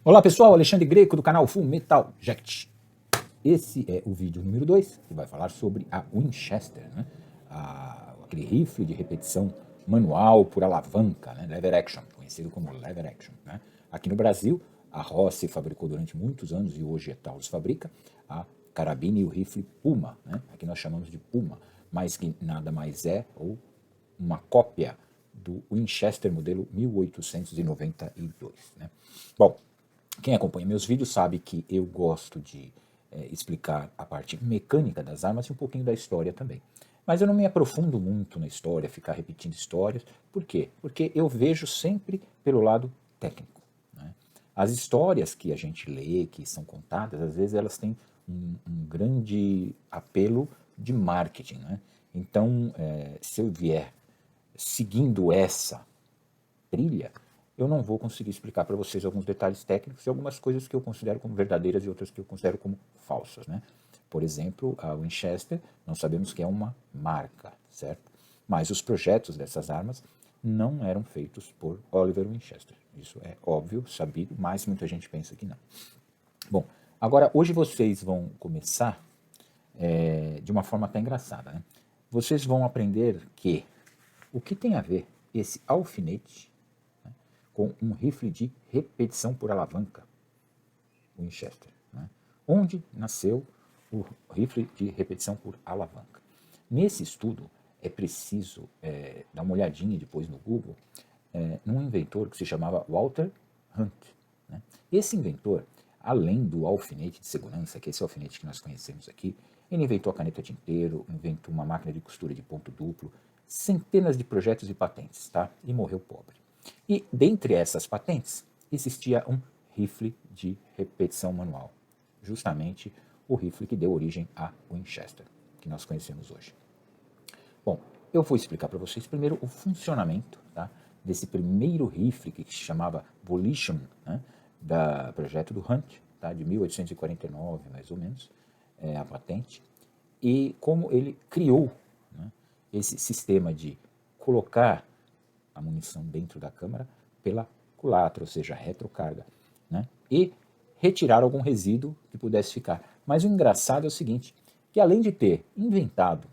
Olá pessoal, Alexandre Greco do canal Full Metal Jacket. Esse é o vídeo número 2, que vai falar sobre a Winchester, né? Aquele rifle de repetição manual por alavanca, né? Lever action, conhecido como lever action, né? Aqui no Brasil, a Rossi fabricou durante muitos anos e hoje a Taurus fabrica a carabina e o rifle Puma, né? Aqui nós chamamos de Puma, mas que nada mais é ou uma cópia do Winchester modelo 1892, né? Bom, quem acompanha meus vídeos sabe que eu gosto de explicar a parte mecânica das armas e um pouquinho da história também. Mas eu não me aprofundo muito na história, ficar repetindo histórias. Por quê? Porque eu vejo sempre pelo lado técnico, né? As histórias que a gente lê, que são contadas, às vezes elas têm um grande apelo de marketing, né? Então, se eu vier seguindo essa trilha, eu não vou conseguir explicar para vocês alguns detalhes técnicos e algumas coisas que eu considero como verdadeiras e outras que eu considero como falsas, né? Por exemplo, a Winchester, nós sabemos que é uma marca, certo? Mas os projetos dessas armas não eram feitos por Oliver Winchester. Isso é óbvio, sabido, mas muita gente pensa que não. Bom, agora hoje vocês vão começar de uma forma até engraçada, né? Vocês vão aprender que o que tem a ver esse alfinete com um rifle de repetição por alavanca, Winchester, né? Onde nasceu o rifle de repetição por alavanca. Nesse estudo, é preciso dar uma olhadinha depois no Google, num inventor que se chamava Walter Hunt, né? Esse inventor, além do alfinete de segurança, que é esse alfinete que nós conhecemos aqui, ele inventou a caneta tinteiro, inventou uma máquina de costura de ponto duplo, centenas de projetos e patentes, tá? E morreu pobre. E dentre essas patentes, existia um rifle de repetição manual, justamente o rifle que deu origem à Winchester, que nós conhecemos hoje. Bom, eu vou explicar para vocês primeiro o funcionamento, tá, desse primeiro rifle que se chamava Volition, né, da projeto do Hunt, tá, de 1849 mais ou menos, a patente, e como ele criou, né, esse sistema de colocar a munição dentro da câmara pela culatra, ou seja, retrocarga, né? E retirar algum resíduo que pudesse ficar. Mas o engraçado é o seguinte, que além de ter inventado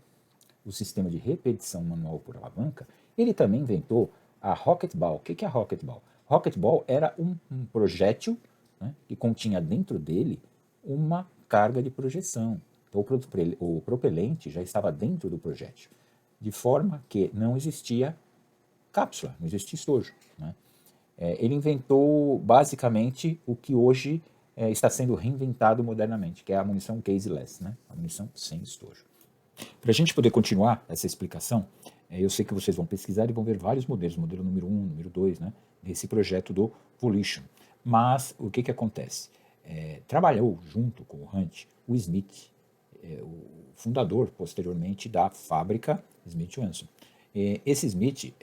o sistema de repetição manual por alavanca, ele também inventou a Rocket Ball. O que é a Rocket Ball? Rocket Ball era um projétil, né, que continha dentro dele uma carga de projeção. Então, o propelente já estava dentro do projétil, de forma que não existia cápsula, não existia estojo, né? Ele inventou basicamente o que hoje está sendo reinventado modernamente, que é a munição caseless, né? A munição sem estojo. Para a gente poder continuar essa explicação, eu sei que vocês vão pesquisar e vão ver vários modelos, modelo número 1, número 2, né, desse projeto do Volition. Mas o que acontece? Trabalhou junto com o Hunt, o Smith, o fundador posteriormente da fábrica Smith Wesson. Esse Smith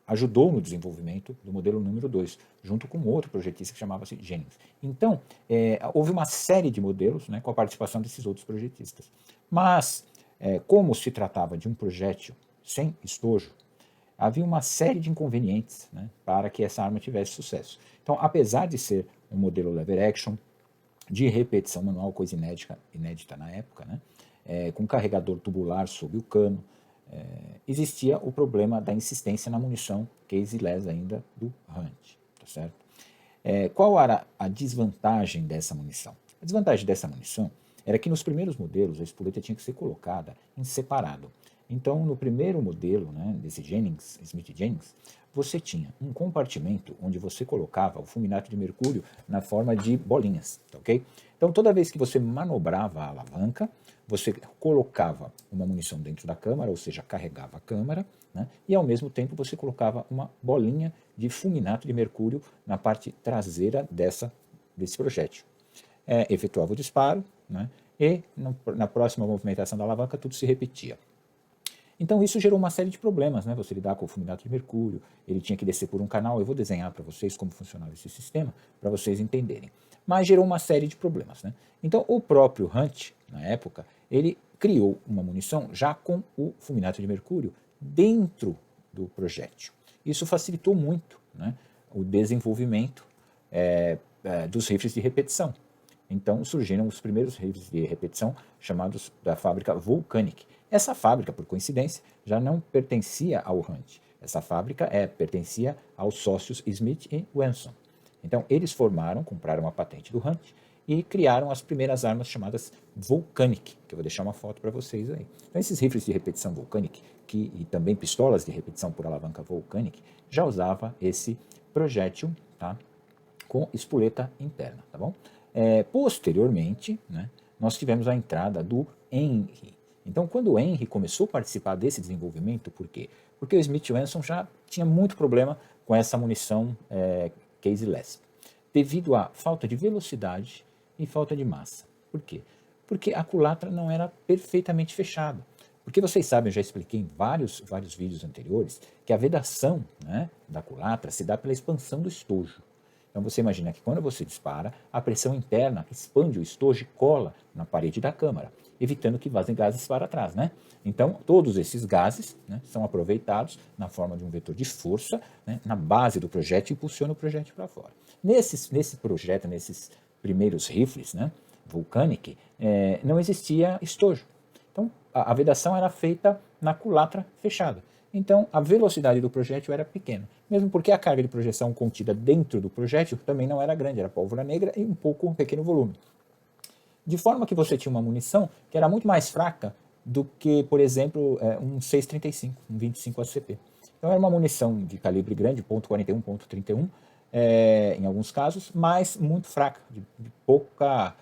ajudou no desenvolvimento do modelo número 2, junto com outro projetista que chamava-se Jennings. Então, houve uma série de modelos, né, com a participação desses outros projetistas. Mas, como se tratava de um projétil sem estojo, havia uma série de inconvenientes, né, para que essa arma tivesse sucesso. Então, apesar de ser um modelo lever action, de repetição manual, coisa inédita na época, né, com carregador tubular sob o cano, existia o problema da insistência na munição caseless ainda do Hunt, tá certo? Qual era a desvantagem dessa munição? A desvantagem dessa munição era que nos primeiros modelos a espoleta tinha que ser colocada em separado. Então, no primeiro modelo, né, desse Jennings, Smith Jennings, você tinha um compartimento onde você colocava o fulminato de mercúrio na forma de bolinhas, tá ok? Então, toda vez que você manobrava a alavanca, você colocava uma munição dentro da câmara, ou seja, carregava a câmara, né, e ao mesmo tempo você colocava uma bolinha de fulminato de mercúrio na parte traseira desse projétil. Efetuava o disparo, né, e na próxima movimentação da alavanca tudo se repetia. Então isso gerou uma série de problemas, né? Você lidar com o fulminato de mercúrio, ele tinha que descer por um canal, eu vou desenhar para vocês como funcionava esse sistema, para vocês entenderem. Mas gerou uma série de problemas, né? Então o próprio Hunt, na época, ele criou uma munição já com o fulminato de mercúrio dentro do projétil. Isso facilitou muito, né, o desenvolvimento dos rifles de repetição. Então surgiram os primeiros rifles de repetição chamados da fábrica Volcanic. Essa fábrica, por coincidência, já não pertencia ao Hunt. Essa fábrica pertencia aos sócios Smith e Wesson. Então eles compraram a patente do Hunt e criaram as primeiras armas chamadas Volcanic, que eu vou deixar uma foto para vocês aí. Então esses rifles de repetição Volcanic, e também pistolas de repetição por alavanca Volcanic, já usava esse projétil, tá, com espoleta interna, tá bom? Posteriormente, né, nós tivemos a entrada do Henry. Então, quando o Henry começou a participar desse desenvolvimento, por quê? Porque o Smith Wesson já tinha muito problema com essa munição caseless, devido à falta de velocidade e falta de massa. Por quê? Porque a culatra não era perfeitamente fechada. Porque vocês sabem, eu já expliquei em vários vídeos anteriores, que a vedação, né, da culatra se dá pela expansão do estojo. Então você imagina que quando você dispara, a pressão interna expande o estojo e cola na parede da câmara, evitando que vazem gases para trás, né? Então todos esses gases, né, são aproveitados na forma de um vetor de força, né, na base do projétil e impulsiona o projétil para fora. Nesse projeto, nesses primeiros rifles, né, Volcanic, não existia estojo. Então a vedação era feita na culatra fechada. Então, a velocidade do projétil era pequena, mesmo porque a carga de projeção contida dentro do projétil também não era grande, era pólvora negra e um pequeno volume. De forma que você tinha uma munição que era muito mais fraca do que, por exemplo, um 6,35, um 25 ACP. Então, era uma munição de calibre grande, .41, .31, em alguns casos, mas muito fraca, de pouca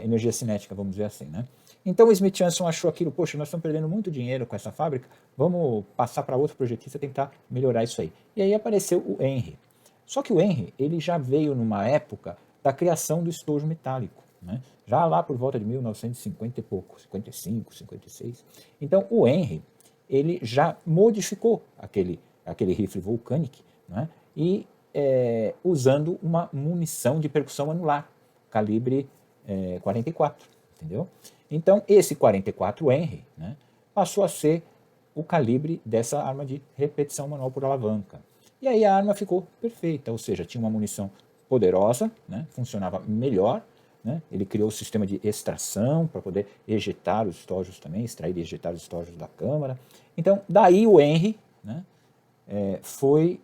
energia cinética, vamos dizer assim, né? Então o Smith Wesson achou aquilo, poxa, nós estamos perdendo muito dinheiro com essa fábrica, vamos passar para outro projetista tentar melhorar isso aí. E aí apareceu o Henry. Só que o Henry, ele já veio numa época da criação do estojo metálico, né? Já lá por volta de 1950 e pouco, 55, 56. Então o Henry, ele já modificou aquele rifle Volcanic, né? E usando uma munição de percussão anular, calibre 44, entendeu? Então, esse 44 Henry, né, passou a ser o calibre dessa arma de repetição manual por alavanca. E aí a arma ficou perfeita, ou seja, tinha uma munição poderosa, né, funcionava melhor, né, ele criou o sistema de extração para poder ejetar os estojos também, extrair e ejetar os estojos da câmara. Então, daí o Henry, né, foi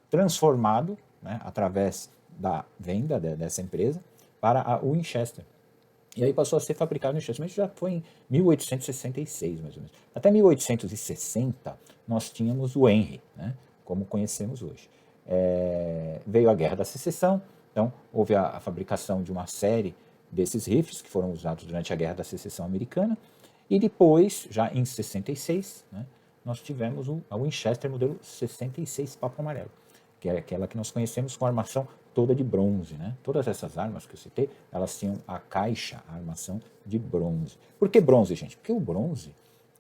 transformado, né, através da venda dessa empresa para a Winchester. E aí passou a ser fabricado no Winchester, mas já foi em 1866, mais ou menos. Até 1860, nós tínhamos o Henry, né, como conhecemos hoje. Veio a Guerra da Secessão, então houve a fabricação de uma série desses rifles que foram usados durante a Guerra da Secessão Americana, e depois, já em 66, né, nós tivemos a Winchester modelo 66 Papo Amarelo, que é aquela que nós conhecemos com armação toda de bronze, né? Todas essas armas que eu citei, elas tinham a caixa, a armação de bronze. Por que bronze, gente? Porque o bronze,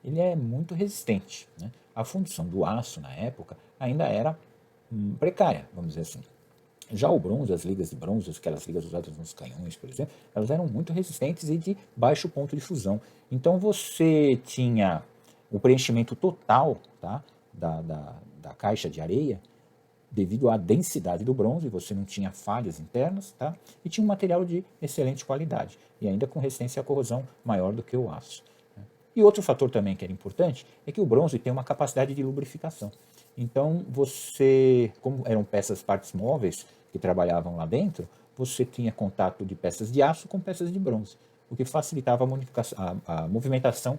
ele é muito resistente, né? A fundição do aço, na época, ainda era precária, vamos dizer assim. Já o bronze, as ligas de bronze, aquelas ligas usadas nos canhões, por exemplo, elas eram muito resistentes e de baixo ponto de fusão. Então você tinha o preenchimento total, tá, da caixa de areia, devido à densidade do bronze, você não tinha falhas internas, tá? E tinha um material de excelente qualidade, e ainda com resistência à corrosão maior do que o aço. Né? E outro fator também que era importante é que o bronze tem uma capacidade de lubrificação. Então, como eram partes móveis que trabalhavam lá dentro, você tinha contato de peças de aço com peças de bronze, o que facilitava a movimentação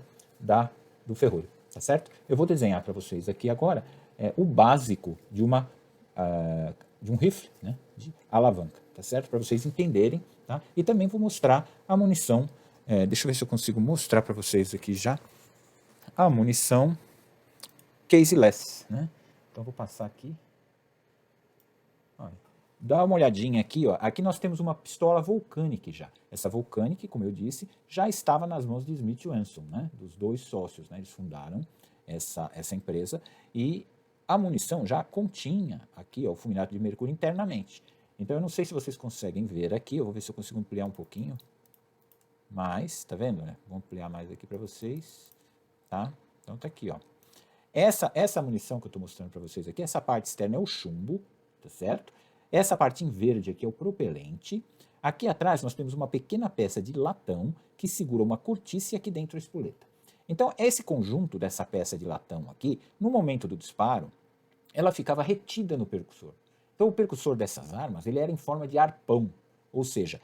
do ferrolho, tá certo? Eu vou desenhar para vocês aqui agora o básico de um rifle, né, de alavanca, tá certo? Para vocês entenderem, tá? E também vou mostrar a munição, deixa eu ver se eu consigo mostrar para vocês aqui já a munição caseless, né? Então vou passar aqui. Olha, dá uma olhadinha aqui, ó. Aqui nós temos uma pistola Volcanic já. Essa Volcanic, como eu disse, já estava nas mãos de Smith Wesson, né? Dos dois sócios, né? Eles fundaram essa empresa e a munição já continha aqui, ó, o fulminato de mercúrio internamente. Então eu não sei se vocês conseguem ver aqui, eu vou ver se eu consigo ampliar um pouquinho mais, tá vendo, né? Vou ampliar mais aqui para vocês, tá? Então tá aqui, ó. Essa munição que eu estou mostrando para vocês aqui, essa parte externa é o chumbo, tá certo? Essa parte em verde aqui é o propelente. Aqui atrás nós temos uma pequena peça de latão que segura uma cortiça e aqui dentro a espoleta. Então, esse conjunto dessa peça de latão aqui, no momento do disparo, ela ficava retida no percussor. Então, o percussor dessas armas, ele era em forma de arpão, ou seja,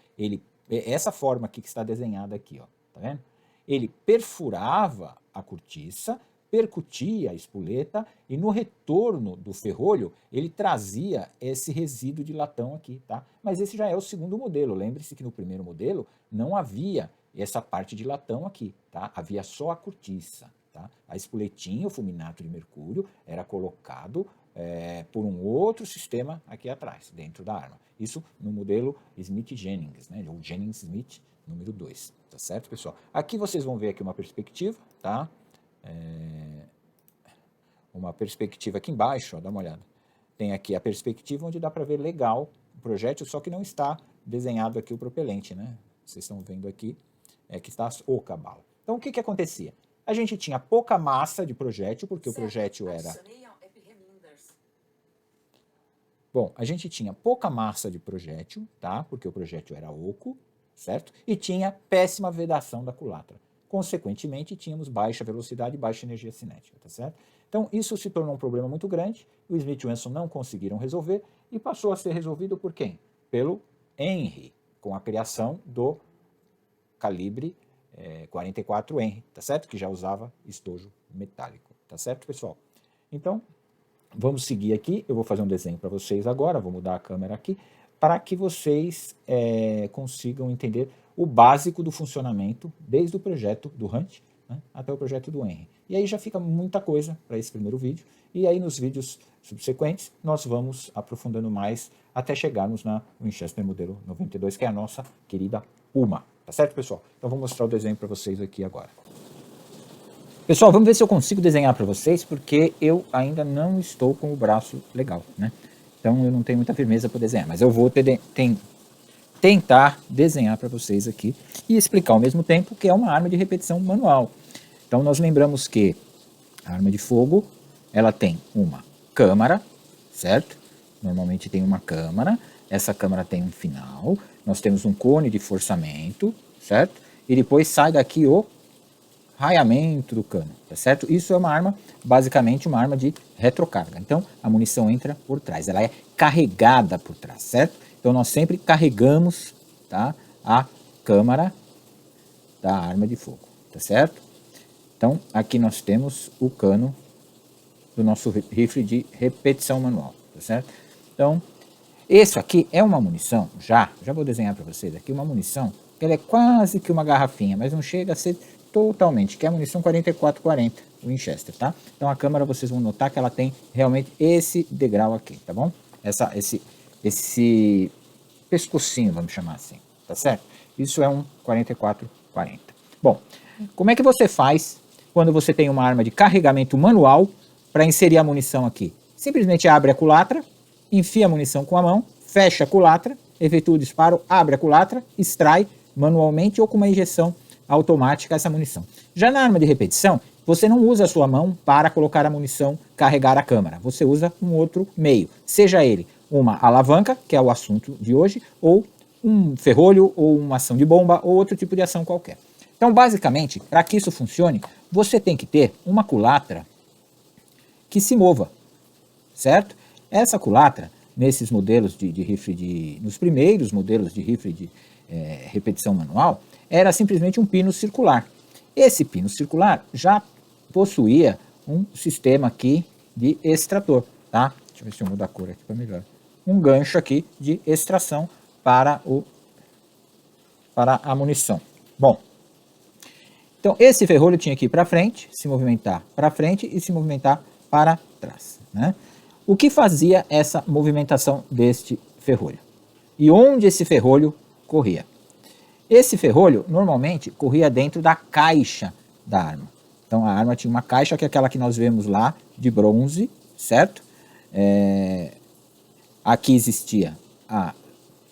essa forma aqui que está desenhada aqui, ó, tá vendo? Ele perfurava a cortiça, percutia a espoleta e no retorno do ferrolho ele trazia esse resíduo de latão aqui, tá? Mas esse já é o segundo modelo. Lembre-se que no primeiro modelo não havia essa parte de latão aqui, tá? Havia só a cortiça, tá? A espoletinha, o fulminato de mercúrio, era colocado por um outro sistema aqui atrás, dentro da arma. Isso no modelo Smith-Jennings, né? Ou Jennings-Smith número 2, tá certo, pessoal? Aqui vocês vão ver aqui uma perspectiva, tá? Uma perspectiva aqui embaixo, ó, dá uma olhada. Tem aqui a perspectiva onde dá para ver legal o projétil, só que não está desenhado aqui o propelente, né? Vocês estão vendo aqui que está oca a bala. Então, o que acontecia? A gente tinha pouca massa de projétil, porque o projétil era... Bom, a gente tinha pouca massa de projétil, tá? Porque o projétil era oco, certo? E tinha péssima vedação da culatra. Consequentemente, tínhamos baixa velocidade e baixa energia cinética, tá certo? Então, isso se tornou um problema muito grande, o Smith e Wesson não conseguiram resolver e passou a ser resolvido por quem? Pelo Henry, com a criação do calibre 44 Henry, tá certo? Que já usava estojo metálico, tá certo, pessoal? Então, vamos seguir aqui, eu vou fazer um desenho para vocês agora, vou mudar a câmera aqui, para que vocês consigam entender o básico do funcionamento, desde o projeto do Hunt, né, até o projeto do Henry. E aí já fica muita coisa para esse primeiro vídeo, e aí nos vídeos subsequentes nós vamos aprofundando mais até chegarmos na Winchester modelo 92, que é a nossa querida Puma. Tá certo, pessoal? Então vou mostrar o desenho para vocês aqui agora. Pessoal, vamos ver se eu consigo desenhar para vocês, porque eu ainda não estou com o braço legal, né? Então eu não tenho muita firmeza para desenhar, mas eu vou tentar desenhar para vocês aqui e explicar ao mesmo tempo que é uma arma de repetição manual. Então nós lembramos que a arma de fogo, ela tem uma câmara, certo? Normalmente tem uma câmara, essa câmara tem um final, nós temos um cone de forçamento, certo? E depois sai daqui o raiamento do cano, tá certo? Isso é uma arma, basicamente uma arma de retrocarga. Então, a munição entra por trás, ela é carregada por trás, certo? Então, nós sempre carregamos, tá, a câmara da arma de fogo, tá certo? Então, aqui nós temos o cano do nosso rifle de repetição manual, tá certo? Então, isso aqui é uma munição, já vou desenhar para vocês aqui, uma munição, que ela é quase que uma garrafinha, mas não chega a ser totalmente, que é a munição 4440 Winchester, tá? Então a câmera vocês vão notar que ela tem realmente esse degrau aqui, tá bom? Esse pescocinho, vamos chamar assim, tá certo? Isso é um 4440. Bom, como é que você faz quando você tem uma arma de carregamento manual para inserir a munição aqui? Simplesmente abre a culatra, enfia a munição com a mão, fecha a culatra, efetua o disparo, abre a culatra, extrai manualmente ou com uma injeção automática essa munição. Já na arma de repetição, você não usa a sua mão para colocar a munição, carregar a câmara. Você usa um outro meio, seja ele uma alavanca, que é o assunto de hoje, ou um ferrolho, ou uma ação de bomba, ou outro tipo de ação qualquer. Então, basicamente, para que isso funcione, você tem que ter uma culatra que se mova, certo? Essa culatra, nesses modelos de rifle nos primeiros modelos de rifle de repetição manual, era simplesmente um pino circular. Esse pino circular já possuía um sistema aqui de extrator, tá? Deixa eu ver se eu mudo a cor aqui para melhor. Um gancho aqui de extração para a munição. Bom, então esse ferrolho tinha que ir para frente, se movimentar para frente e se movimentar para trás, né? O que fazia essa movimentação deste ferrolho? E onde esse ferrolho corria? Esse ferrolho, normalmente, corria dentro da caixa da arma. Então, a arma tinha uma caixa, que é aquela que nós vemos lá, de bronze, certo? Aqui existia a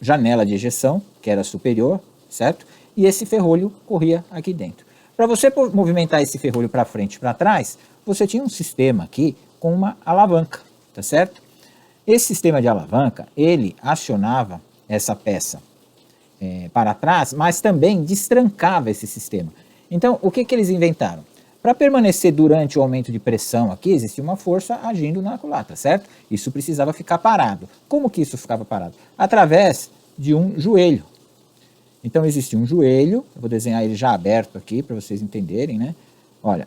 janela de ejeção, que era superior, certo? E esse ferrolho corria aqui dentro. Para você movimentar esse ferrolho para frente e para trás, você tinha um sistema aqui com uma alavanca, tá certo? Esse sistema de alavanca, ele acionava essa peça para trás, mas também destrancava esse sistema. Então, o que eles inventaram? Para permanecer durante o aumento de pressão aqui, existia uma força agindo na culatra, certo? Isso precisava ficar parado. Como que isso ficava parado? Através de um joelho. Então, existia um joelho, eu vou desenhar ele já aberto aqui para vocês entenderem, né? Olha,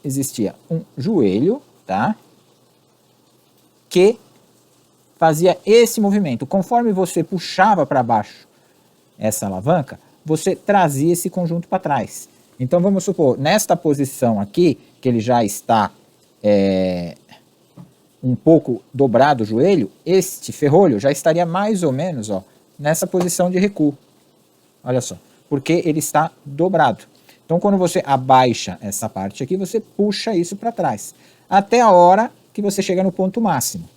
existia um joelho, tá? Que fazia esse movimento. Conforme você puxava para baixo essa alavanca, você trazia esse conjunto para trás. Então, vamos supor, nesta posição aqui, que ele já está um pouco dobrado o joelho, este ferrolho já estaria mais ou menos nessa posição de recuo. Olha só, porque ele está dobrado. Então, quando você abaixa essa parte aqui, você puxa isso para trás, até a hora que você chega no ponto máximo.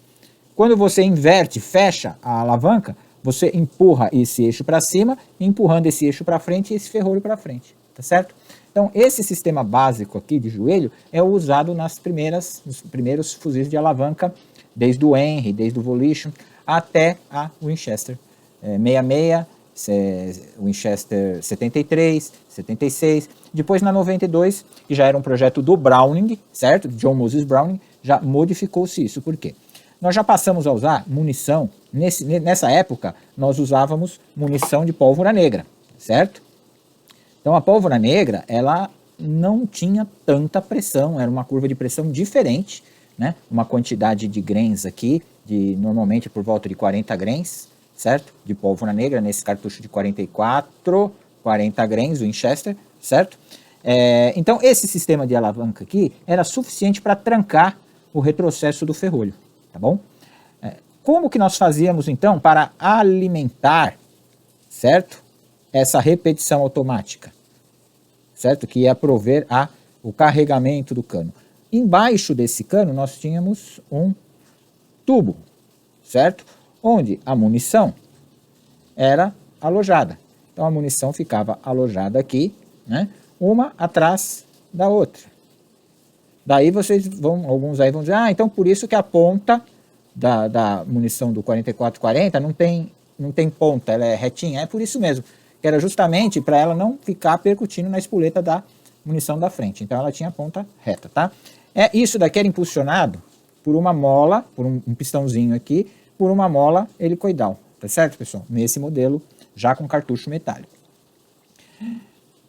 Quando você inverte, fecha a alavanca, você empurra esse eixo para cima, empurrando esse eixo para frente e esse ferrolho para frente, tá certo? Então, esse sistema básico aqui de joelho é usado nos primeiros fuzis de alavanca, desde o Henry, desde o Volition, até a Winchester 66, Winchester 73, 76. Depois, na 92, que já era um projeto do Browning, certo? John Moses Browning, já modificou-se isso. Por quê? Nós já passamos a usar munição, nessa época, nós usávamos munição de pólvora negra, certo? Então, a pólvora negra, ela não tinha tanta pressão, era uma curva de pressão diferente, né? Uma quantidade de grains aqui, normalmente por volta de 40 grains, certo? De pólvora negra, nesse cartucho de 44, 40 grains, Winchester, certo? Então, esse sistema de alavanca aqui era suficiente para trancar o retrocesso do ferrolho, tá bom? Como que nós fazíamos, então, para alimentar, certo? Essa repetição automática, certo? Que ia prover o carregamento do cano. Embaixo desse cano, nós tínhamos um tubo, certo? Onde a munição era alojada. Então, a munição ficava alojada aqui, né? Uma atrás da outra. Daí alguns aí vão dizer, então por isso que a ponta da munição do 4440 não tem ponta, ela é retinha. É por isso mesmo, que era justamente para ela não ficar percutindo na espoleta da munição da frente. Então, ela tinha a ponta reta, tá? Isso daqui era impulsionado por uma mola, por um pistãozinho aqui, por uma mola helicoidal, tá certo, pessoal? Nesse modelo, já com cartucho metálico.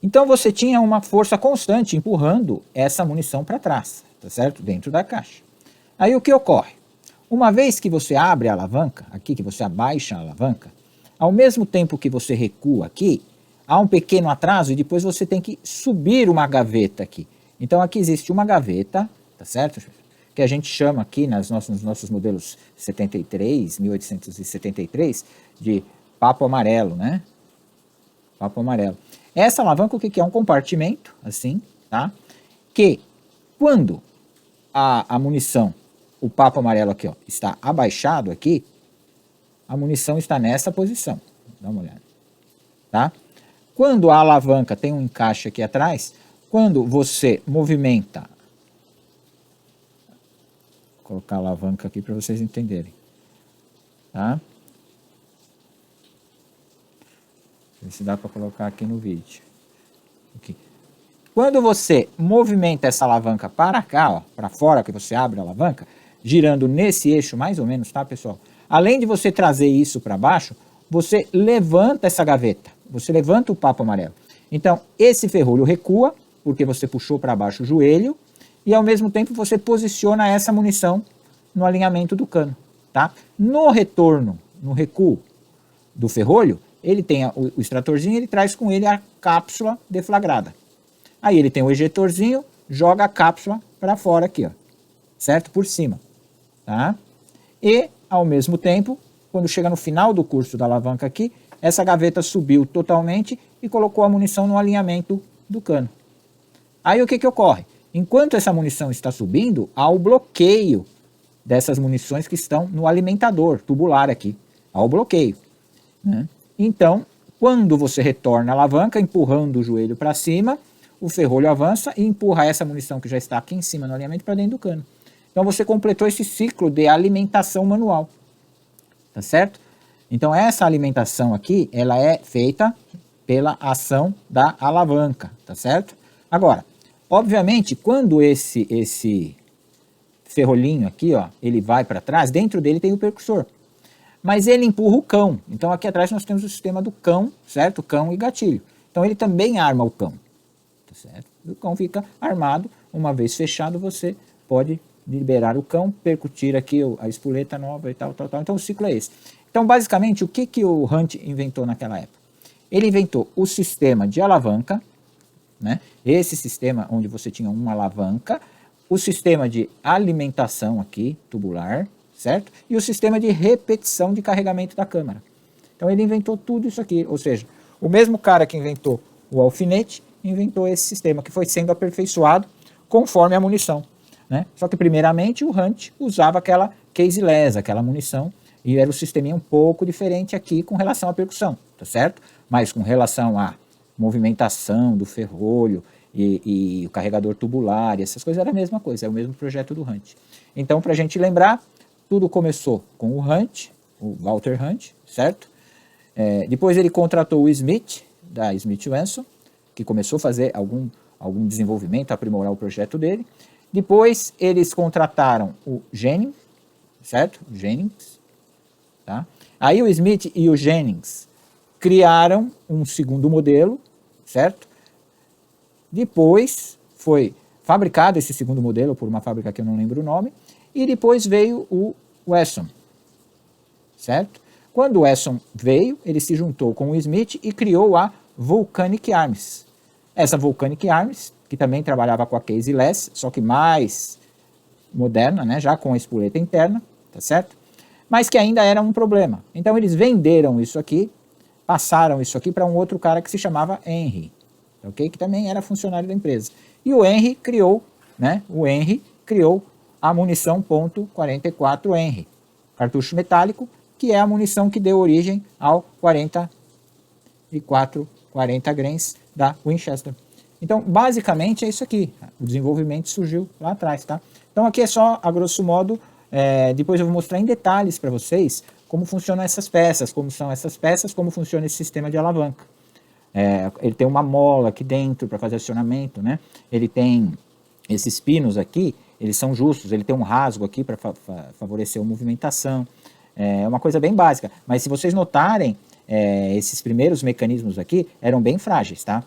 Então, você tinha uma força constante empurrando essa munição para trás, tá certo? Dentro da caixa. Aí, o que ocorre? Uma vez que você abre a alavanca, aqui que você abaixa a alavanca, ao mesmo tempo que você recua aqui, há um pequeno atraso e depois você tem que subir uma gaveta aqui. Então, aqui existe uma gaveta, tá certo? Que a gente chama aqui nos nossos modelos 73, 1873, de papo amarelo, né? Papo amarelo. Essa alavanca, o que é? Um compartimento, assim, tá? Que quando a munição, o papo amarelo aqui, está abaixado aqui, a munição está nessa posição. Dá uma olhada, tá? Quando a alavanca tem um encaixe aqui atrás, quando você movimenta, vou colocar a alavanca aqui para vocês entenderem, tá? Ver se dá para colocar aqui no vídeo. Aqui. Quando você movimenta essa alavanca para cá, para fora, que você abre a alavanca, girando nesse eixo mais ou menos, tá, pessoal? Além de você trazer isso para baixo, você levanta essa gaveta, você levanta o papo amarelo. Então, esse ferrolho recua, porque você puxou para baixo o joelho, e ao mesmo tempo você posiciona essa munição no alinhamento do cano, tá? No retorno, no recuo do ferrolho, ele tem o extratorzinho, ele traz com ele a cápsula deflagrada. Aí ele tem o ejetorzinho, joga a cápsula para fora aqui, certo? Por cima, tá? E, ao mesmo tempo, quando chega no final do curso da alavanca aqui, essa gaveta subiu totalmente e colocou a munição no alinhamento do cano. Aí o que ocorre? Enquanto essa munição está subindo, há o bloqueio dessas munições que estão no alimentador tubular aqui. Há o bloqueio, né? Então, quando você retorna a alavanca, empurrando o joelho para cima, o ferrolho avança e empurra essa munição que já está aqui em cima no alinhamento para dentro do cano. Então, você completou esse ciclo de alimentação manual. tá certo? Então essa alimentação aqui, ela é feita pela ação da alavanca, tá certo? Agora, obviamente, quando esse ferrolhinho aqui, ó, ele vai para trás, dentro dele tem o percussor. Mas ele empurra o cão. Então aqui atrás nós temos o sistema do cão, certo? Cão e gatilho. Então ele também arma o cão, tá certo? O cão fica armado, uma vez fechado você pode liberar o cão, percutir aqui a espoleta nova e tal. Então o ciclo é esse. Então basicamente o que o Hunt inventou naquela época? Ele inventou o sistema de alavanca, né? Esse sistema onde você tinha uma alavanca, o sistema de alimentação aqui, tubular, certo? E o sistema de repetição de carregamento da câmara. Então ele inventou tudo isso aqui, ou seja, o mesmo cara que inventou o alfinete, inventou esse sistema, que foi sendo aperfeiçoado conforme a munição, né? Só que primeiramente o Hunt usava aquela caseless, aquela munição, e era um sisteminha um pouco diferente aqui com relação à percussão, tá certo? Mas com relação à movimentação do ferrolho e o carregador tubular, e essas coisas era a mesma coisa, é o mesmo projeto do Hunt. Então, para a gente lembrar, tudo começou com o Hunt, o Walter Hunt, certo? Depois ele contratou o Smith, da Smith Wesson, que começou a fazer algum desenvolvimento, aprimorar o projeto dele. Depois eles contrataram o Jennings, certo? Jennings, tá? Aí o Smith e o Jennings criaram um segundo modelo, certo? Depois foi fabricado esse segundo modelo por uma fábrica que eu não lembro o nome, e depois veio o Wesson, certo? Quando o Wesson veio, ele se juntou com o Smith e criou a Volcanic Arms. Essa Volcanic Arms, que também trabalhava com a caseless, só que mais moderna, né, já com a espoleta interna, tá certo? Mas que ainda era um problema. Então eles venderam isso aqui, passaram isso aqui para um outro cara que se chamava Henry, ok? Que também era funcionário da empresa. E o Henry criou, né? O Henry criou a munição .44 Henry, cartucho metálico, que é a munição que deu origem ao 40 grains da Winchester. Então, basicamente é isso aqui. O desenvolvimento surgiu lá atrás, tá? Então aqui é só, a grosso modo, depois eu vou mostrar em detalhes para vocês como funcionam essas peças, como são essas peças, como funciona esse sistema de alavanca. Ele tem uma mola aqui dentro para fazer acionamento, né? Ele tem esses pinos aqui, eles são justos, ele tem um rasgo aqui para favorecer a movimentação. É uma coisa bem básica, mas se vocês notarem, esses primeiros mecanismos aqui eram bem frágeis, tá?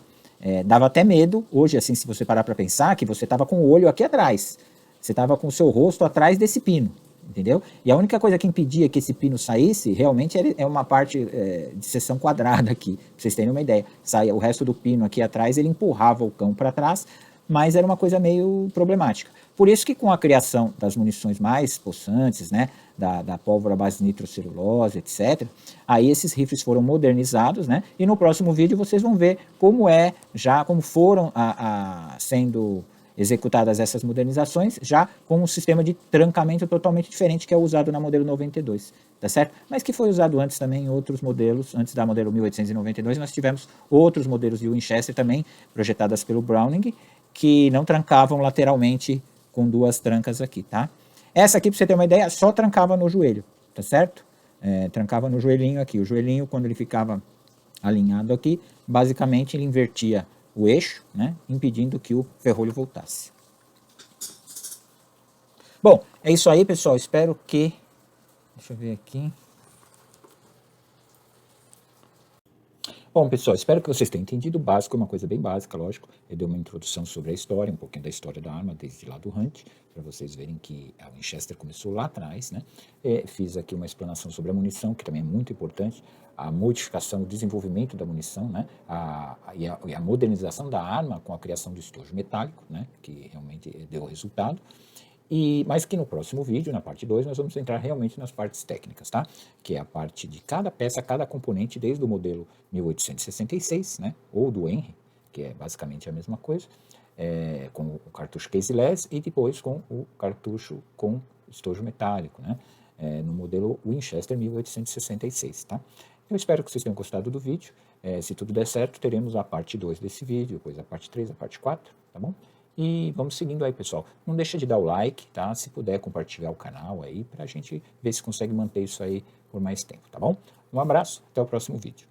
Dava até medo, hoje assim, se você parar para pensar, que você estava com o olho aqui atrás, você estava com o seu rosto atrás desse pino, entendeu? E a única coisa que impedia que esse pino saísse, realmente é uma parte de seção quadrada aqui, pra vocês terem uma ideia. O resto do pino aqui atrás, ele empurrava o cão para trás, mas era uma coisa meio problemática. Por isso que com a criação das munições mais possantes, né, da pólvora à base de nitrocelulose, etc., aí esses rifles foram modernizados, né, e no próximo vídeo vocês vão ver como foram sendo executadas essas modernizações, já com um sistema de trancamento totalmente diferente que é usado na modelo 92, tá certo? Mas que foi usado antes também em outros modelos, antes da modelo 1892, nós tivemos outros modelos de Winchester também, projetadas pelo Browning, que não trancavam lateralmente com duas trancas aqui, tá? Essa aqui, para você ter uma ideia, só trancava no joelho, tá certo? Trancava no joelhinho aqui. O joelhinho, quando ele ficava alinhado aqui, basicamente ele invertia o eixo, né, impedindo que o ferrolho voltasse. Bom, é isso aí, pessoal. Espero que... Deixa eu ver aqui. Bom, pessoal, espero que vocês tenham entendido o básico, uma coisa bem básica, lógico. Eu dei uma introdução sobre a história, um pouquinho da história da arma, desde lá do Hunt, para vocês verem que a Winchester começou lá atrás, né? Fiz aqui uma explanação sobre a munição, que também é muito importante, a modificação, o desenvolvimento da munição, né? E a modernização da arma com a criação do estojo metálico, né? Que realmente deu resultado. Mas que no próximo vídeo, na parte 2, nós vamos entrar realmente nas partes técnicas, tá? Que é a parte de cada peça, cada componente, desde o modelo 1866, né? Ou do Henry, que é basicamente a mesma coisa, com o cartucho caseless e depois com o cartucho com estojo metálico, né? No modelo Winchester 1866, tá? Eu espero que vocês tenham gostado do vídeo. Se tudo der certo, teremos a parte 2 desse vídeo, depois a parte 3, a parte 4, tá bom? E vamos seguindo aí, pessoal. Não deixa de dar o like, tá? Se puder compartilhar o canal aí, pra gente ver se consegue manter isso aí por mais tempo, tá bom? Um abraço, até o próximo vídeo.